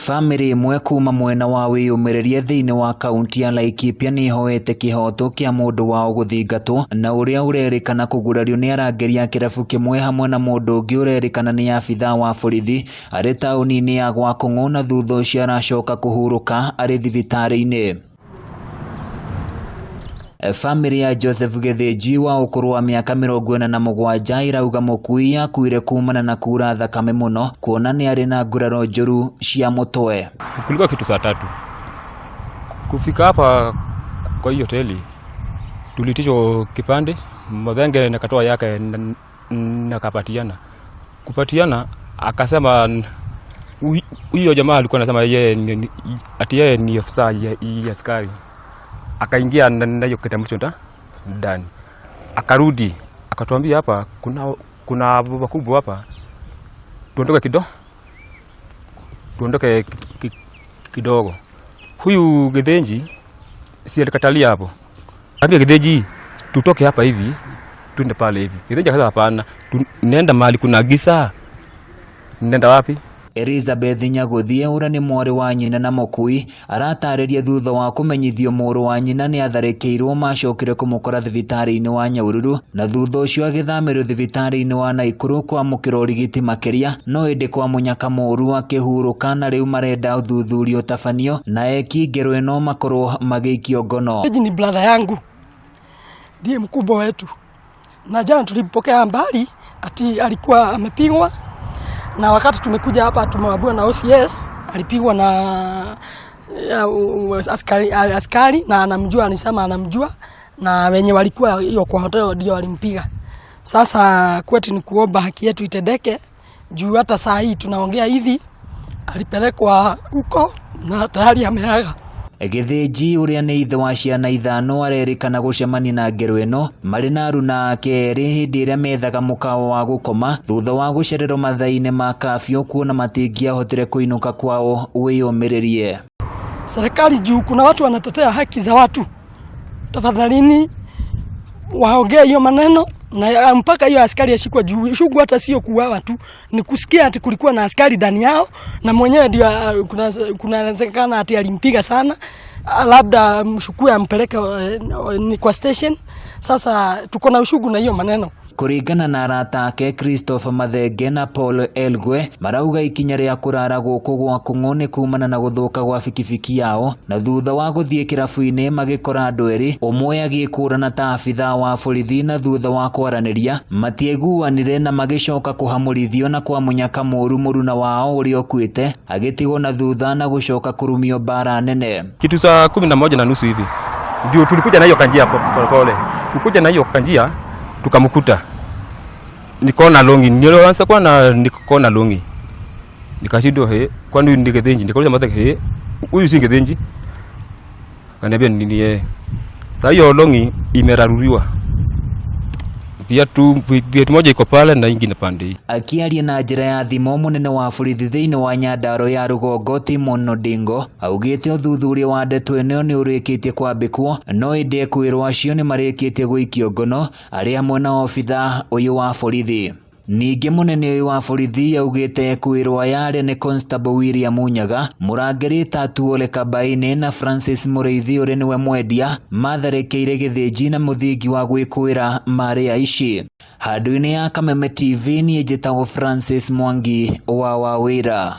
Bamiri imwe kuma mwena wa Wiyumiririe thiini wa kaunti ya Laikipia ni hoete kihoto kia mundu wao guthingatwo na uria urerikana kugurario ni arangiri a kirabu kimwe hamwe na mundu ungi urerikana ni maabithaa wa borithi ari tauni-ini ya Gwa Kungu na thutha ucio aracoka kuhuruka ari thibitari-ini. Bamiri ya Josphat Githinji wa ukuru wa miaka 47 irauga mukui akuire kumana na kuura thakame muno kuona ni ari na nguraro njuru cia mutwe. Kulikuwa kitu saa 3 kufika hapa kwa hiyo hoteli, tulitishwa kipande mwadhenge na katoa yake na kupatiana akasema huyo jamaa alikuwa anasema yeye ni ofisa ya askari. Akaingia ndani hiyo kitambulisho ndani, akarudi akatuambia hapa kuna baba kubwa hapa, tuondoke kidogo. Huyu Githinji si alikatalia hapo, ambia Githinji tutoke hapa hivi tuende pale hivi. Githinji akasema hapana, nenda mahali kuna giza. Nenda wapi? Elizabeth Nyaguthie ura ni mwari wa nyina na mukui aratariria thutha wa kumenyithio muru wa nyina ni atharikirwo macokire kumukora thibitari-ini wa Nyahururu na thutha ucio agithamirwo thibitari-ini wa Naikuru kwa mukiro urigiti makiria no indi kwa munyaka moru akihuruka na riu marenda uthuthurio tafanio na eki ngero ino makorwo magikio ngono. Ni brother yangu ndiye mkubwa wetu, na jana tulipokea habari ati alikuwa amepigwa, na wakati tumekuja hapa tumewaambiwa na OCS alipigwa na askari na anamjua, anisema anamjua, na wenye walikuwa hiyo kwa hotel ndio walimpiga. Sasa kwetu ni kuomba haki yetu itendeke, juu hata saa hii tunaongea hivi alipelekwa huko na tayari ameaga. Githinji uria ni ithe wa ciana ithano arerikana gucemania na ngero ino mari na aruna ake eri hindi iria methaga mukao wa gukoma thutha wa gucererwo mathaa-ini ma kafyu kuona matingiahotire kuinuka kwao Wiyumiririe. Serikali juu kuna watu wanatetea haki za watu, tafadhalini waongee hiyo maneno na mpaka hiyo askari ashikwa juu. Shughuli hata sio kuuawa tu, ni kusikia ati kulikuwa na askari ndani yao na mwenyewe ndio kunawezekana ati alimpiga sana, labda mshukue ampeleke ni kwa station. Sasa tuko na ushugu na hiyo maneno. Kuringana na arata ake Christopher Mathenge na Paul Elgwe marauga ikinya ria kurara guku Gwa Kungu ni kumana na guthuka gwa fikifiki yao na thutha wa guthie kirabu-ini magikora andu eri umwe agikura ta maabithaa wa borithi na thutha wa kwaraniria matieguanire na magicoka kuhamurithio na kwa munyaka moru muruna wao uria okuite agitigwo na thutha na gucoka kurumio mbaara nene. Kitu saa 11:30 hivi ndio tulikuja na hiyo kanjia pole. Kukuja na hiyo kanjia tukamkuta nikaona longi, nilianza kwa na nikaona longi, nikashindwa kwani ni Githinji, nikauliza Mathenge huyu si Githinji, kaniambia nini yeye. Sasa hiyo longi imeraruriwa, viatu moja iko pale na ingine pande hii. Akiaria na njira ya thimo munene wa borithi thiini wa Nyandarua ya rugongo Timon Odingo augite uthuthuria wa ndeto ino ni urikitie kwambikwo no inde kwirwo acio ni marikitie guikio ngono ari hamwe na obithaa uyu wa borithi. Ningi munene uyu wa borithi augite kwirwo yare ni Constable William Munyaga, murangiri tatu ole kabaini na Francis Mwangi uri niwe mwendia matharikire Githinji na muthingi wa gwikwira mari aici. Handu-ini ya Kameme TV ni njitagwo Francis Mwangi wa Wawira.